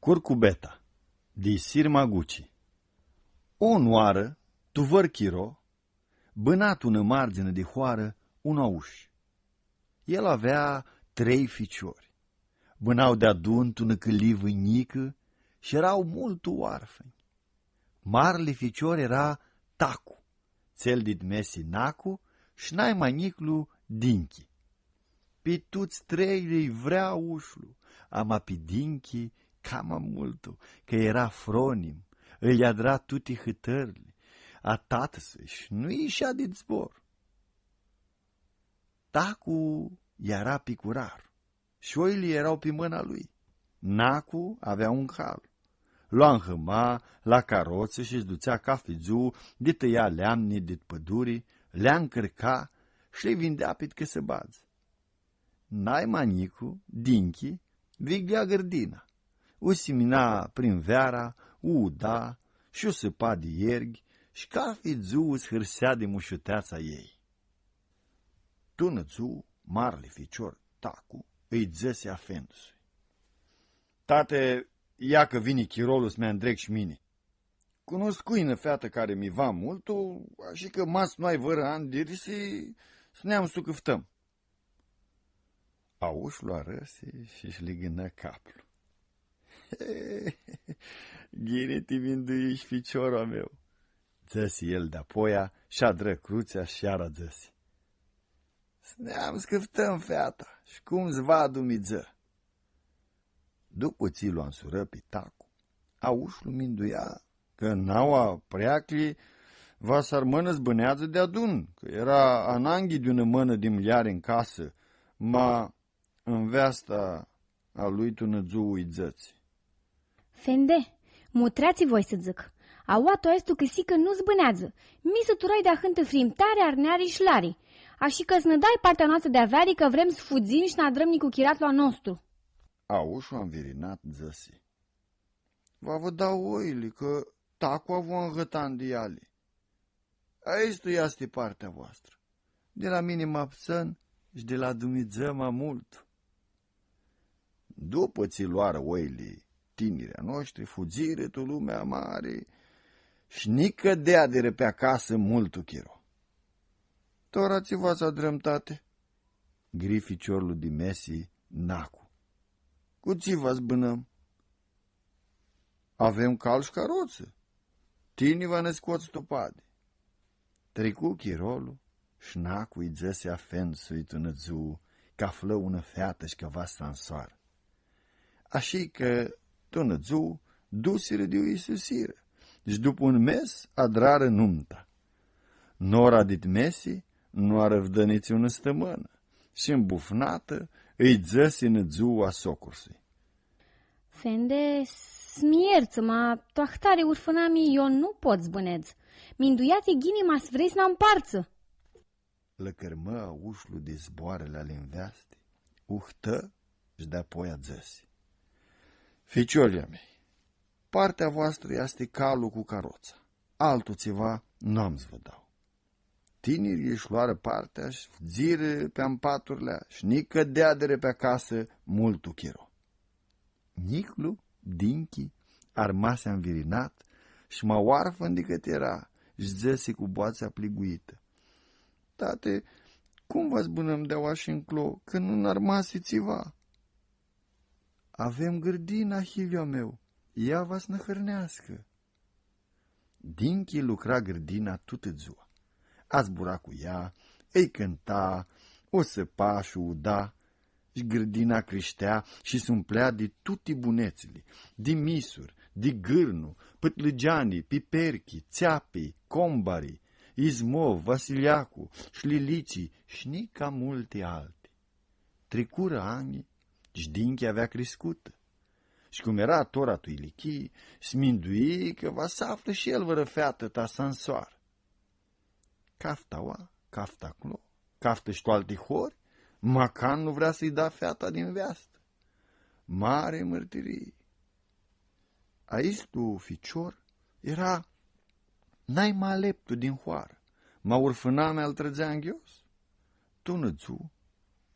Curcubeta, di Sir Maguchi. O noară, tu văr chiro, bânat ună margină de hoară, un auș. El avea 3 ficiori. Bânau de adunt ună câlivă nică și erau mult oarfăni. Marele ficior era Tacu, cel dit mesi Nacu și n-ai mai niclu Dinchi. Pe tuți 3 îi vrea ușlu, ama pe Dinchi cam multul, că era fronim, îi iadra tuti hâtărli, a tatăsă și nu ieșea din zbor. Tacu era picurar și oile erau pe mâna lui. Nacu avea un cal. Lua înhăma la caroță și-ți ducea cafeziu, de tăia leamne de pădurii, le-a încărca și le vindea pe că se bază. N-ai manicu, Dinchi, viglea gărdina. O simina prin veara, uda și o săpa de ierghi și cafeziu îți hârsea de mușuteața ei. Tunățu, marele ficior, Tacu, îi dzăse afendusui. Tate, ia că vine chirolul să mea îndreg și mine. Cunoscuină feată care mi va multul, așa că mas noi vără ani de risi să ne-am sucăftăm. Auș lua răse și-și ligână capul. Ghine-ti vinduiești ficiorul meu. Dzăsi el de-apoia și-a dră cruțea și iara dzăsi. Să ne-am scăftăm feata și cum-ți va dumidză. După ți l-o însură pe Tacu, aușul minduia că n-aua preacli va s-ar mână zbânează de adun, că era ananghi de ună mână din mliare în casă, ma în veasta a lui tunăzui dzăți. Fende, mutreați voi să zic, aua to estu că si că nu zbânează, mi să turai de-a hântă frimtare, arneari și lari, așa că-ți ne dai partea noastră de averii că vrem să fugim și n-adrăm nicu chiratlu a nostru. Aușul a învirinat dzăsi. Va vă dau oile, că Tacu avu înghătan de iale. Aici tu iaste partea voastră. De la mine mă apsăn și de la Dumnezeu mă mult. După ți luară oile tinirea noștri, fugire tu lumea mare și nică dea de răpe acasă multul chiro. Tora ți v-ați adrămtate? Gri ficiorul de mesi Nacu. Cu ți vă zbânăm? Avem cal și caroță. Tini va ne scoți topade. Trecu chirolul și Nacu-i dzăse afensui tunăzu, că află ună feată și că va sansoară. Așa că tunăzu dusiră de ui susiră și după un mes adrară numta. Nora dit mesi nu ară vdăniți ună stămână și îmbufnată îi dzăsi năzu a socursui. Fende, smierță-mă, toahtare urfânami, eu nu pot zbâneț. Minduiați ghinima să vrei să n-amparță. Lăcărmă a ușlu de zboarele ale înveaste, uhtă și de-apoi a dzăsi. Ficiolia mei, partea voastră este calul cu caroța, altul ceva n-am să vă dau. Tinerii își luară partea și zire pe-am paturile și nică deadere pe acasă multul chiro. Niclu, Dinchi, armase învirinat și mă oarfă decât era și zăse cu boața pliguită. Tate, cum vă zbunăm de oași înclo, că nu n-armase țiva? Avem gârdina, hilio meu, ea va să năhărnească. Dinchi lucra gârdina tută ziua. A zbura cu ea, îi cânta, o săpa și uda, și grădina creștea și se umplea de tuti bunețele, de misuri, de gârnu, pătlăgeanii, piperchii, țeapii, combarii, Izmov, Vasiliacu, șlilicii și nica multe alte. Trecură ani și Dinchi avea crescută. Și cum era tora tu Ilichii, smindui că va să află și el vără feată ta sansoară. Caftaua, caftaclo, caftă și toate hori, Macan nu vrea să-i da feata din veastă. Mare mărtirie. Aici tu, ficior, era n-ai mai leptul din hoară, ma urfâna mea îl trăgea în ghios. Tu nățu,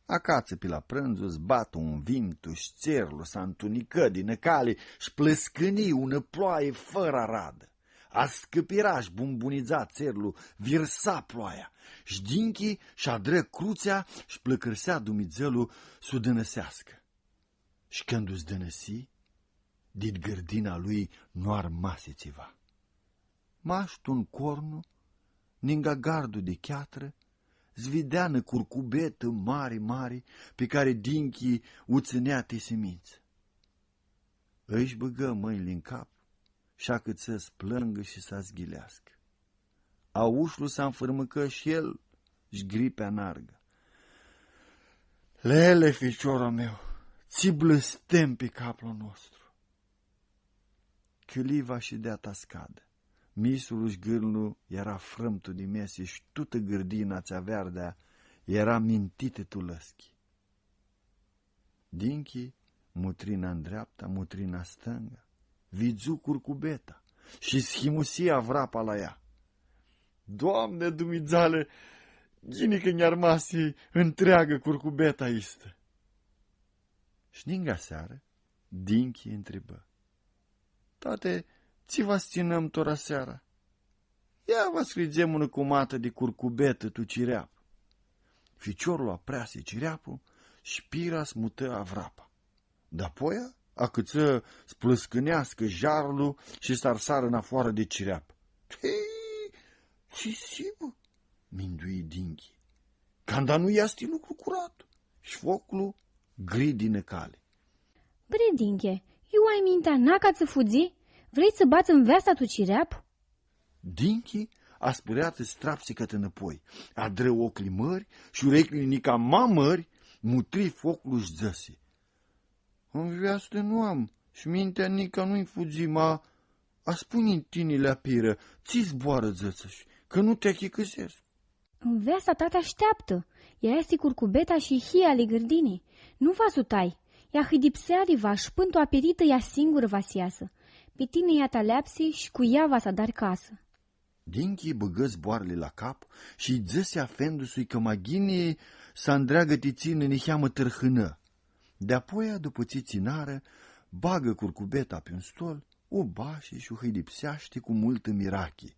Acață pe la prânzul zbatu un vintu, țerlu s-a întunică din cale și plăscâni ună ploaie fără radă. A scăpira-și bumbuniza țerlu, virsa ploaia, și dinchi și-a dră cruțea și plăcărsea dumițelul s-o dănăsească. Și când o zdănăsi, din gârdina lui nu armase ceva. Maștu un cornu, ninga gardul de cheatră, zvideană curcubetă mari, pe care dinchii o ținea te semință. Își băgă mâinile în cap și-a cât să-ți plângă și să zghilească. Aușlu s-a înfărmâcă și el și gripea nargă. Lele, ficiorul meu, ți blăstem pe capul nostru. Chiuliva și dea-ta scadă. Misul și gârnul era frâmtul de mese și tută gârdina ți-a verdea era mintită tu lăschi. Dinchi, mutrina în dreapta, mutrina stânga, vizu curcubeta și schimusia vrapa la ea. Doamne, dumițale, ghini că ne-ar masi întreagă curcubeta istă. Și ninga seară, Dinchi întrebă. Tate, ți vă ținăm tora seara? Ia vă scrizem ună comată de curcubetă tu cireap. Ficiorul aprease cireapul și pira smută avrapa. De-apoia a câță splăscânească jarul și s-arsară în afară de cireap. Hei, ce sibă? Mindui Dinchi. Canda nu iasti lucru curat și focul gri cale. Bre, Dinche, eu ai mintea n-a ca să fugi? Vrei să bați în vesta tu cireap? Dinchi a spăreat strapsicăt înapoi, a dră ochii mări și urechile nica mamări, mutri focul și zăse. În viață nu am și mintea nica nu-i fugi, a spune în tinile apiră, ți zboară zățăși, că nu te achicăsesc. În vesta ta te așteaptă. Ea este curcubeta și hia ale gârdinii. Nu va sutai. Ea hâdipseari va și până aperită ea singură va siasă. Pe tine ea ta și cu ea va să dar casă. Dinchi băgă zboarele la cap și-i dzăse afendu-sui că maghine s-a îndreagă tițin în iheamă târhână. De-apoia, după țiținară, bagă curcubeta pe un stol, o bașe și o hâidipseaște cu multă mirache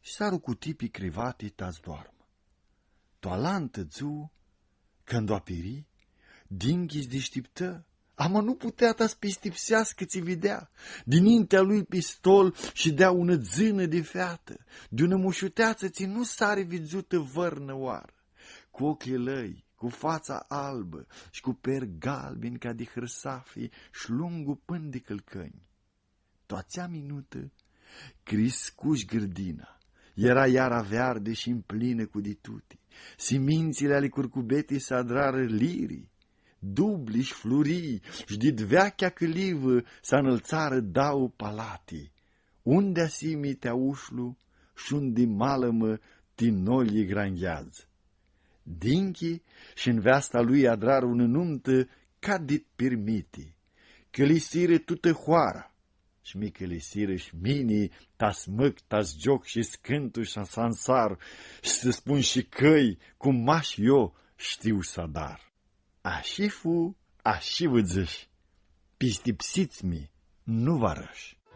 și s-a cu tipii crivate ta-ți doarmă. Toalantă țu, când o aperi, Dinchi-ți deștiptă, ama nu putea ta spistipsească ți vedea, dinintea lui pistol și dea ună zână de feată, de ună mușuteață ți nu sare vizută vărnă oară, cu ochii lăi, cu fața albă și cu per galbeni ca de hârsafii și lungul până de călcăni. Toațea minută, criscuși gârdina, era iara verde și împlină cu dituti, simințile ale curcubetei se adrară lirii, dubli și flurii și dit vechea călivă s-a înălțară dau palatii, unde asimi te ușlu și unde malămă tinolie granghează. Dinchi și-n veasta lui adrar ună nuntă ca dit permite, călisire tută hoara, și mi călisire și mini, tas măc, tas joc și scântu și sansar, și să spun și căi, cum maș eu știu să dar. Așa fu, așa vădzăși, pistipsiți-mi, nu vă arăși.